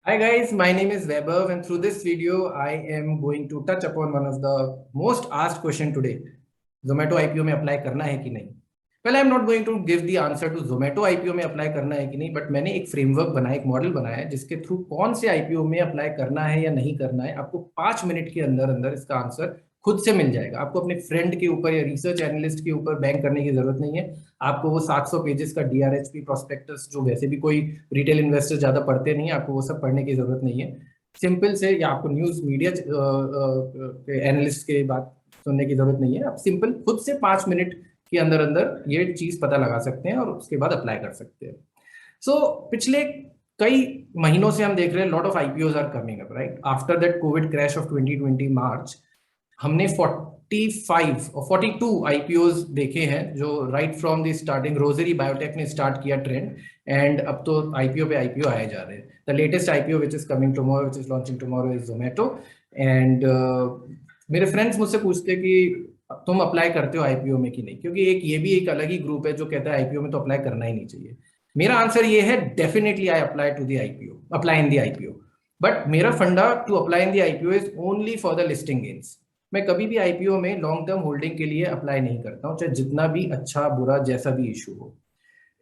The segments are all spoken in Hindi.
Hi guys, my name is Vaibhav and through this video I am going to touch upon one of the most asked question today. Zomato IPO में अप्लाई करना है कि नहीं? Well, I am not going to give the answer to Zomato IPO में अप्लाई करना है कि नहीं, बट मैंने एक फ्रेमवर्क बनाया, एक मॉडल बनाया है जिसके थ्रू कौन से IPO में अप्लाई करना है या नहीं करना है, आपको 5 मिनट के अंदर अंदर इसका आंसर खुद से मिल जाएगा। आपको अपने फ्रेंड के ऊपर या रिसर्च एनालिस्ट के ऊपर बैंक करने की जरूरत नहीं है। आपको वो 700 पेजेस का DRHP प्रोस्पेक्टस, जो वैसे भी कोई रिटेल इन्वेस्टर ज्यादा पढ़ते नहीं है, आपको वो सब पढ़ने की जरूरत नहीं है। सिंपल से, या आपको न्यूज मीडिया एनालिस्ट के बात सुनने की जरूरत नहीं है। आप सिंपल खुद से 5 मिनट के अंदर अंदर ये चीज पता लगा सकते हैं और उसके बाद अप्लाई कर सकते हैं। सो पिछले कई महीनों से हम देख रहे हैं lot of IPOs are coming up, right? After that Covid crash of 2020 March, हमने 45 और 42 आईपीओज देखे हैं, जो right from the starting Rossari biotech ने स्टार्ट किया ट्रेंड, एंड अब तो आईपीओ पे आईपीओ आए जा रहे हैं। The latest IPO which is coming tomorrow, which is launching tomorrow, is Zomato. And मेरे फ्रेंड्स मुझसे पूछते कि तुम अप्लाई करते हो आईपीओ में कि नहीं, क्योंकि ये भी एक अलग ही ग्रुप है जो कहता है आईपीओ में तो अप्लाई करना ही नहीं चाहिए। मेरा आंसर ये है, definitely I apply to the IPO, apply in the IPO, but मेरा funda to apply in the IPO is only for the listing gains. मैं कभी भी आईपीओ में लॉन्ग टर्म होल्डिंग के लिए अप्लाई नहीं करता हूं, चाहे जितना भी अच्छा बुरा जैसा भी इशू हो।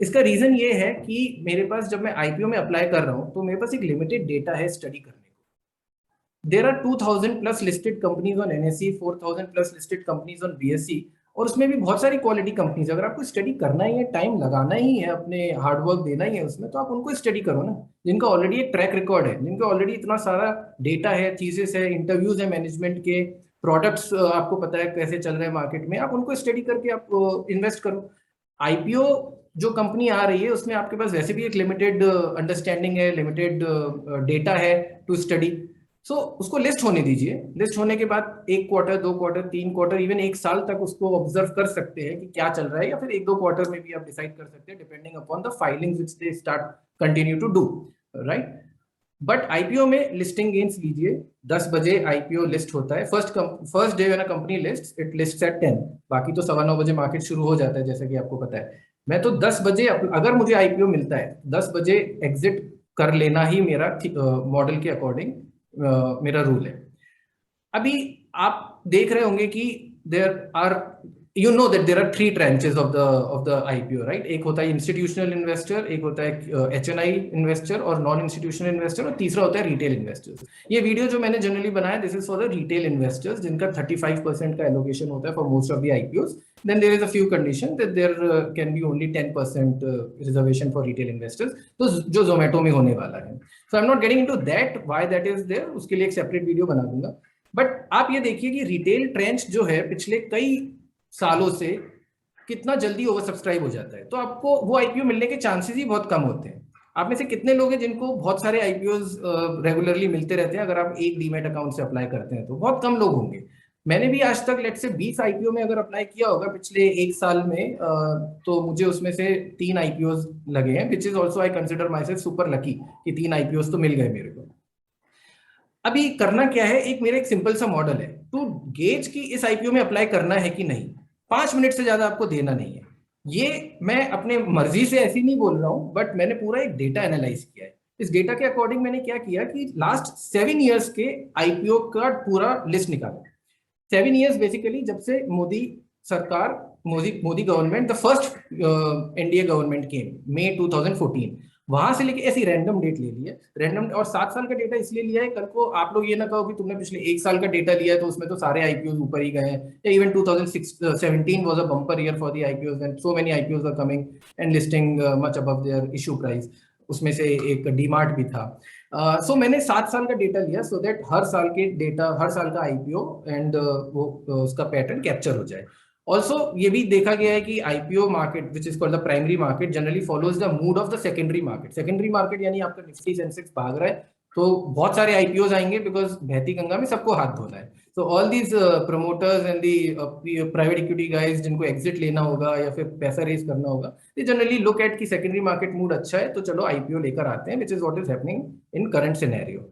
इसका रीजन ये है कि मेरे पास, जब मैं आईपीओ में अप्लाई कर रहा हूं, तो मेरे पास एक लिमिटेड डेटा है स्टडी करने को। There are 2000 plus listed companies on NSE, 4000 plus listed companies on BSE, और उसमें भी बहुत सारी क्वालिटी कंपनीज। अगर आपको स्टडी करना ही है, टाइम लगाना ही है, अपने हार्डवर्क देना ही है उसमें, तो आप उनको स्टडी करो ना, जिनका ऑलरेडी एक ट्रैक रिकॉर्ड है, जिनका ऑलरेडी इतना सारा डेटा है, थीसिस है, इंटरव्यूज है मैनेजमेंट के, प्रोडक्ट्स आपको पता है कैसे चल रहे हैं मार्केट में, आप उनको स्टडी करके आप इन्वेस्ट करो। आईपीओ जो कंपनी आ रही है उसमें आपके पास वैसे भी एक लिमिटेड अंडरस्टैंडिंग है, लिमिटेड डेटा है टू स्टडी। सो उसको लिस्ट होने दीजिए। लिस्ट होने के बाद 1 क्वार्टर, 2 क्वार्टर, 3 क्वार्टर, इवन 1 साल तक उसको ऑब्जर्व कर सकते हैं कि क्या चल रहा है, या फिर 1-2 क्वार्टर में भी आप डिसाइड कर सकते हैं, depending upon the filings which they start continue to do, right? But IPO में लिस्टिंग गेन्स लीजिए। 10 बजे आईपीओ लिस्ट होता है। First day when a company list, it lists at 10। बाकी तो 9:15 बजे मार्केट शुरू हो जाता है, जैसा कि आपको पता है। मैं तो 10 बजे, अगर मुझे आईपीओ मिलता है, 10 बजे एग्जिट कर लेना ही मेरा मॉडल के अकॉर्डिंग मेरा रूल है। अभी आप देख रहे होंगे कि there are, you know that there are 3 tranches of the IPO, right? एक होता है इंस्टीट्यूशनल इन्वेस्टर, एक होता है HNI इन्वेस्टर और नॉन इंस्टीट्यूशनल इन्वेस्टर, और तीसरा होता है रिटेल इन्वेस्टर्स। ये वीडियो जो मैंने जनरली बनाया, this is for the retail investors, जिनका 35% का एलोकेशन होता है for most of the IPOs। Then there is a few condition that there can be only 10% reservation for retail investors, तो जो जोमेटो में होने वाला है। So I am not getting into that, why that is there, उसके लिए एक सेपरेट वीडियो बना दूंगा। बट आप ये देखिए कि रिटेल ट्रेंच जो है पिछले कई सालों से कितना जल्दी ओवर सब्सक्राइब हो जाता है, तो आपको वो आईपीओ मिलने के चांसेस ही बहुत कम होते हैं। आप में से कितने लोग हैं जिनको बहुत सारे आईपीओज रेगुलरली मिलते रहते हैं? अगर आप एक डीमैट अकाउंट से अप्लाई करते हैं तो बहुत कम लोग होंगे। मैंने भी आज तक लेट से 20 आईपीओ में अगर अप्लाई किया होगा पिछले 1 साल में, तो मुझे उसमें से 3 आईपीओज लगे हैं, which is also I consider my self super lucky कि 3 आईपीओज तो मिल गए मेरे को। अभी करना क्या है, एक मेरा एक सिंपल सा मॉडल है टू गेज कि इस आईपीओ में अप्लाई करना है कि नहीं। 5 मिनट से ज्यादा आपको देना नहीं है। ये मैं अपने मर्जी से ऐसी नहीं बोल रहा हूं, बट मैंने पूरा एक डेटा एनालाइज किया है। इस डेटा के अकॉर्डिंग मैंने क्या किया कि लास्ट 7 ईयर्स के आईपीओ का पूरा लिस्ट निकाला। 7 ईयर्स बेसिकली जब से मोदी सरकार, Modi government, the first NDA government came, May 2014, वहां से लेके ऐसी रैंडम डेट ले ली है, रैंडम। और 7 साल का डेटा इसलिए लिया है, कल को आप लोग ये ना कहो कि तुमने पिछले 1 साल का डेटा लिया है तो उसमें तो सारे आईपीओ ऊपर ही गए हैं। या even 2017 was a bumper year for the IPOs and so many IPOs are coming and listing much above their issue price. उसमें से एक डीमार्ट भी था। सो मैंने 7 साल का डेटा लिया, सो दैट हर साल के डेटा, हर साल का आईपीओ एंड वो उसका पैटर्न कैप्चर हो जाए। ऑल्सो ये भी देखा गया है कि IPO market, which is called the primary market, generally follows the mood off the secondary market. Secondary market यानी आपका निफ्टी सेंसेक्स भाग रहा है, तो बहुत सारे आईपीओज आएंगे, बिकॉज बहती गंगा में सबको हाथ धोना है। So all these promoters and the private equity guys जिनको एग्जिट लेना होगा या फिर पैसा रेज करना होगा, they generally look at कि सेकेंडरी मार्केट मूड अच्छा है तो चलो आईपीओ लेकर आते हैं, which is what is happening in current scenario.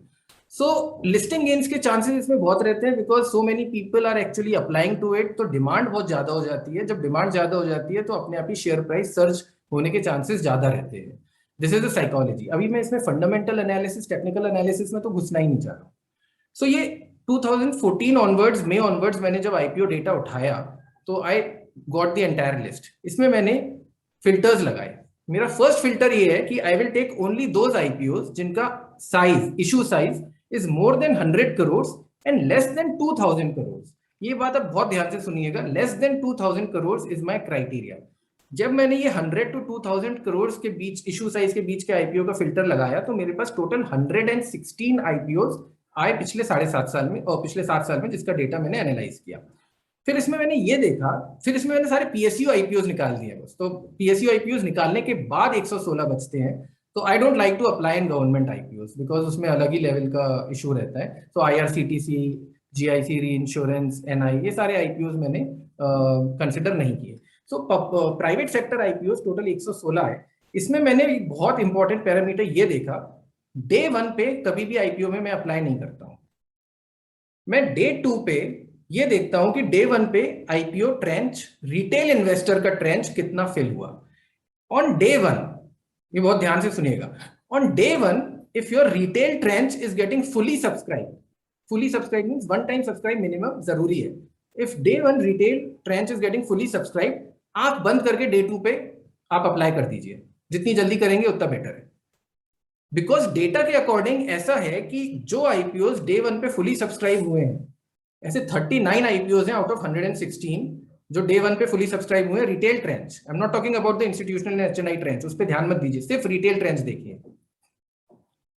So listing gains के चांसेस इसमें बहुत रहते हैं, because so many people are actually applying to it, तो डिमांड बहुत ज्यादा हो जाती है। जब डिमांड ज्यादा हो जाती है तो अपने आप ही शेयर प्राइस सर्ज होने के चांसेस ज्यादा रहते हैं। This is the psychology. अभी मैं इसमें फंडामेंटल एनालिसिस, टेक्निकल एनालिसिस में तो घुसना ही नहीं चाह रहा। सो ये 2014 ऑनवर्ड्स, मई ऑनवर्ड्स मैंने जब आईपीओ डेटा उठाया तो I got the entire list. इसमें मैंने फिल्टर्स लगाए। मेरा फर्स्ट फिल्टर ये है कि I will take only those IPO जिनका size, issue size is more than 100 crore and less than 2000 crore. ये बात आप बहुत ध्यान से सुनिएगा, less than 2000 crore is my criteria. जब मैंने ये 100 to 2000 करोड़ के बीच, इशू साइज के बीच के आईपीओ का फिल्टर लगाया, तो मेरे पास टोटल 116 आईपीओ आए पिछले 7.5 साल में, और पिछले 7 साल में जिसका डेटा मैंने एनालाइज किया। फिर इसमें मैंने ये देखा, फिर इसमें मैंने सारे पीएसयू आईपीओ निकाल दिए बस। तो पीएसयू आईपीओ निकालने के बाद 116 बचते हैं। तो I don't like to apply in government IPO because उसमें अलग ही लेवल का इशू रहता है। तो IRCTC, GIC re insurance, NI, ये सारे आईपीओ मैंने कंसिडर नहीं किए। So private sector IPO total 116 है। इसमें मैंने एक बहुत इंपॉर्टेंट पैरामीटर ये देखा, डे 1 पे कभी भी आईपीओ में मैं अप्लाई नहीं करता हूं। मैं डे 2 पे ये देखता हूं कि डे 1 पे आईपीओ ट्रेंच, रिटेल इन्वेस्टर का ट्रेंच कितना फिल हुआ। ऑन डे 1, ये बहुत ध्यान से सुनिएगा, on day 1 if your retail trench is getting fully subscribe means one time subscribe minimum जरूरी है। If day 1 retail trench is getting fully subscribe, आंख बंद करके डे 2 पे आप अप्लाई कर दीजिए। जितनी जल्दी करेंगे उतना बेटर है, बिकॉज डेटा के अकॉर्डिंग ऐसा है कि जो आईपीओ डे 1 पे फुली सब्सक्राइब हुए हैं, ऐसे 39 आईपीओ हैं आउट ऑफ 116 जो डे 1 पे फुली सब्सक्राइब हुए। Retail tranche, I am not talking about the institutional HNI tranche, उस पर ध्यान मत दीजिए, सिर्फ रिटेल ट्रेंच देखिए।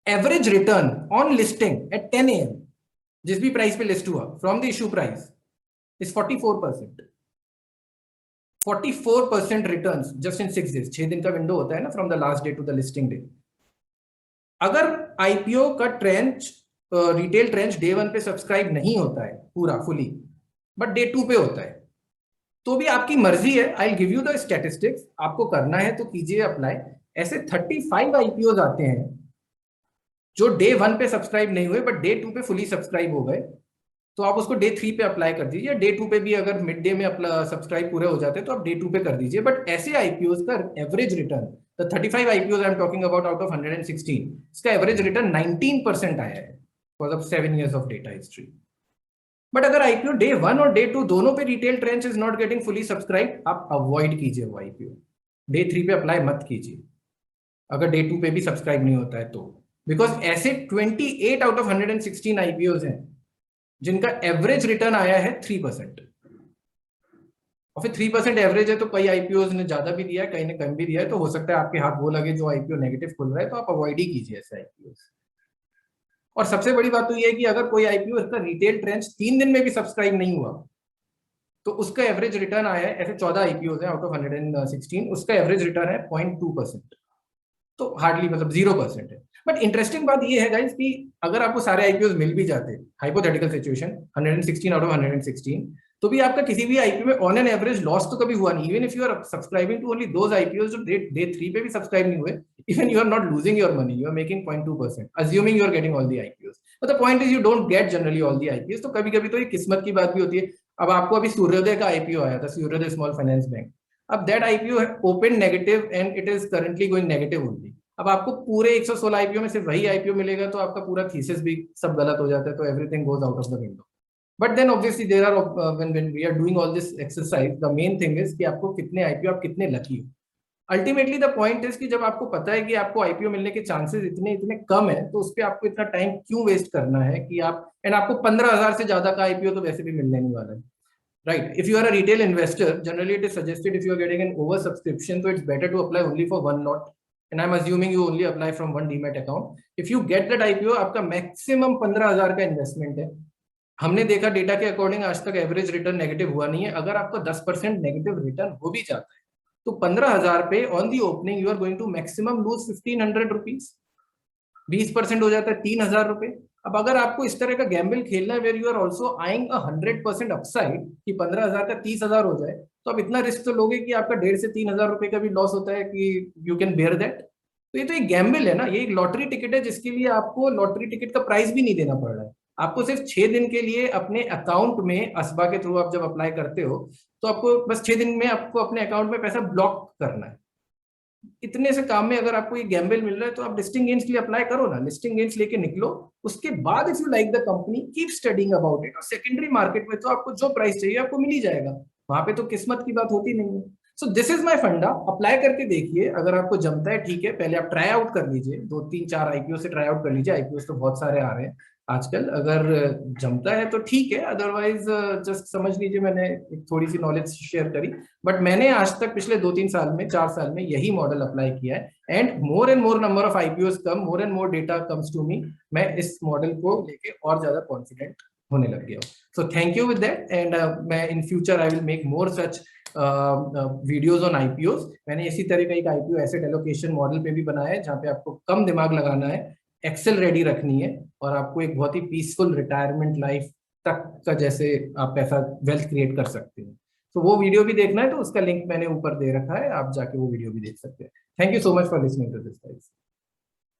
Average return on listing at 10 AM, जिस भी प्राइस पे लिस्ट हुआ from the issue price, is 44%। 44% return just in 6 days। 6 दिन का विंडो होता है ना, from the last day to the listing day. अगर आईपीओ का ट्रेंच, रिटेल ट्रेंच डे 1 पे सब्सक्राइब नहीं होता है पूरा फुली, बट डे 2 पे होता है, तो भी आपकी मर्जी है। I give you the statistics, आपको करना है तो कीजिए अप्लाई। ऐसे 35 आईपीओ आते हैं जो डे 1 पे सब्सक्राइब नहीं हुए बट डे 2 पे फुली सब्सक्राइब हो गए, तो आप उसको डे 3 पे अप्लाई कर दीजिए। डे 2 पे भी अगर मिड डे में सब्सक्राइब पूरे हो जाते हैं तो आप डे 2 पे कर दीजिए। बट ऐसे आईपीओ का average return, the 35 IPO I am talking about out of 116, इसका एवरेज रिटर्न 19% आया है for the 7 years of data history. But अगर आईपीओ डे 1 और डे 2 दोनों पे retail trench is not getting fully subscribe, आप अवॉइड कीजिए वो आईपीओ। डे 3 पे अप्लाई मत कीजिए अगर डे 2 पे भी सब्सक्राइब नहीं होता है तो, बिकॉज ऐसे 28 आउट ऑफ 116 आईपीओ हैं जिनका एवरेज रिटर्न आया है 3%। और फिर 3% एवरेज है तो कई आईपीओ ने ज्यादा भी दिया है, कई ने कम भी दिया है, तो हो सकता है आपके हाथ वो लगे जो आईपीओ नेगेटिव खुल रहा है, तो आप अवॉइड ही कीजिए ऐसे आईपीओ। और सबसे बड़ी बात तो ये है कि अगर कोई आईपीओ इसका रिटेल ट्रेंच 3 दिन में भी सब्सक्राइब नहीं हुआ तो उसका एवरेज रिटर्न आया है, ऐसे 14 आईपीओ है आउट ऑफ 116, उसका एवरेज रिटर्न है 0.2%। तो हार्डली मतलब 0% है। बट इंटरेस्टिंग बात ये है गाइस कि अगर आपको सारे आईपीओ मिल भी जाते, हाइपोथेटिकल सिचुएशन, 116 आउट ऑफ 116, तो भी आपका किसी भी आईपीओ में ऑन एन एवरेज लॉस तो कभी हुआ नहीं। Even if you are subscribing to only those IPO जो डे 3 पे भी सब्सक्राइब नहीं हुए, even you are not losing your money, you are making 0.2%, assuming you are getting all the IPO. But the point is you don't get generally all the IPO. तो कभी कभी तो ये किस्मत की बात भी होती है। अब आपको अभी सूर्योदय का आईपीओ आया था, सूर्योदय स्मॉल फाइनेंस बैंक। अब that IPO open negative and it is currently going negative only. अब आपको पूरे 116 आईपीओ में सिर्फ वही आईपीओ मिलेगा तो आपका पूरा थीसिस भी सब गलत हो जाता है, तो everything goes out of the window. But then obviously there are, when we are doing all this exercise, the main thing is कि आपको कितने आईपीओ, आप कितने लकी हो। अल्टीमेटली द पॉइंट इज कि जब आपको पता है कि आपको आईपीओ मिलने के चांसेस इतने इतने कम है, तो उस पर आपको इतना टाइम क्यों वेस्ट करना है कि आप, एंड आपको 15,000 से ज्यादा का आईपीओ तो वैसे भी मिलने नहीं वाला है, right? If you are a retail investor, generally it is suggested if you are getting an over subscription, so it's better to apply only for one lot, and I'm assuming you only apply from one demat account. If you get that IPO, आपका मैक्सिमम 15,000 का इन्वेस्टमेंट है। हमने देखा डेटा के अकॉर्डिंग आज तक एवरेज रिटर्न नेगेटिव हुआ नहीं है। अगर आपका 10% नेगेटिव रिटर्न हो भी जाता है तो 15,000 पे on the opening you are going to maximum lose 1,500 rupees. 20% हो जाता है 3,000 रुपए। अब अगर आपको इस तरह का गैम्बल खेलना है where you are also eyeing 100% upside कि 15,000 का 30,000 हो जाए, तो आप इतना रिस्क तो लोगे कि आपका 1,500 से 3,000 रुपए का भी लॉस होता है कि यू कैन बेयर दैट। तो ये तो एक गैम्बल है ना, ये एक लॉटरी टिकट है जिसके लिए आपको लॉटरी टिकट का प्राइस भी नहीं देना पड़ रहा है। आपको सिर्फ 6 दिन के लिए अपने अकाउंट में, असबा के थ्रू आप जब अप्लाई करते हो तो आपको बस 6 दिन में आपको अपने अकाउंट में पैसा ब्लॉक करना है। इतने से काम में अगर आपको ये गैम्बल मिल रहा है तो आप लिस्टिंग गेन्स के लिए अप्लाई करो ना, लिस्टिंग गेन्स लेके निकलो। उसके बाद if you like the company keep studying about it. और सेकेंडरी मार्केट में तो आपको जो प्राइस चाहिए आपको मिल ही जाएगा, वहां पे तो किस्मत की बात होती नहीं है। सो दिस इज माई फंडा, अप्लाई करके देखिए, अगर आपको जमता है ठीक है, पहले आप ट्राई आउट कर लीजिए, 2 3 4 आईपीओ से ट्राई आउट कर लीजिए, आईपीओ तो बहुत सारे आ रहे हैं आजकल, अगर जमता है तो ठीक है, अदरवाइज जस्ट समझ लीजिए मैंने एक थोड़ी सी नॉलेज शेयर करी। बट मैंने आज तक पिछले 2 3 साल में 4 साल में यही मॉडल अप्लाई किया है, and more number of IPOs come, more and more data comes to me. मैं इस मॉडल को लेके और ज्यादा कॉन्फिडेंट होने लग गया हूँ। So thank you with that, and मैं in future I will make more such videos on IPOs. मैंने इसी तरह का एक आईपीओ एसेट एलोकेशन मॉडल पे भी बनाया है, जहाँ पे आपको कम दिमाग लगाना है, एक्सेल रेडी रखनी है, और आपको एक बहुत ही पीसफुल रिटायरमेंट लाइफ तक का जैसे आप पैसा वेल्थ क्रिएट कर सकते हैं। तो वो वीडियो भी देखना है तो उसका लिंक मैंने ऊपर दे रखा है, आप जाके वो वीडियो भी देख सकते हैं। Thank you so much for listening to this guys.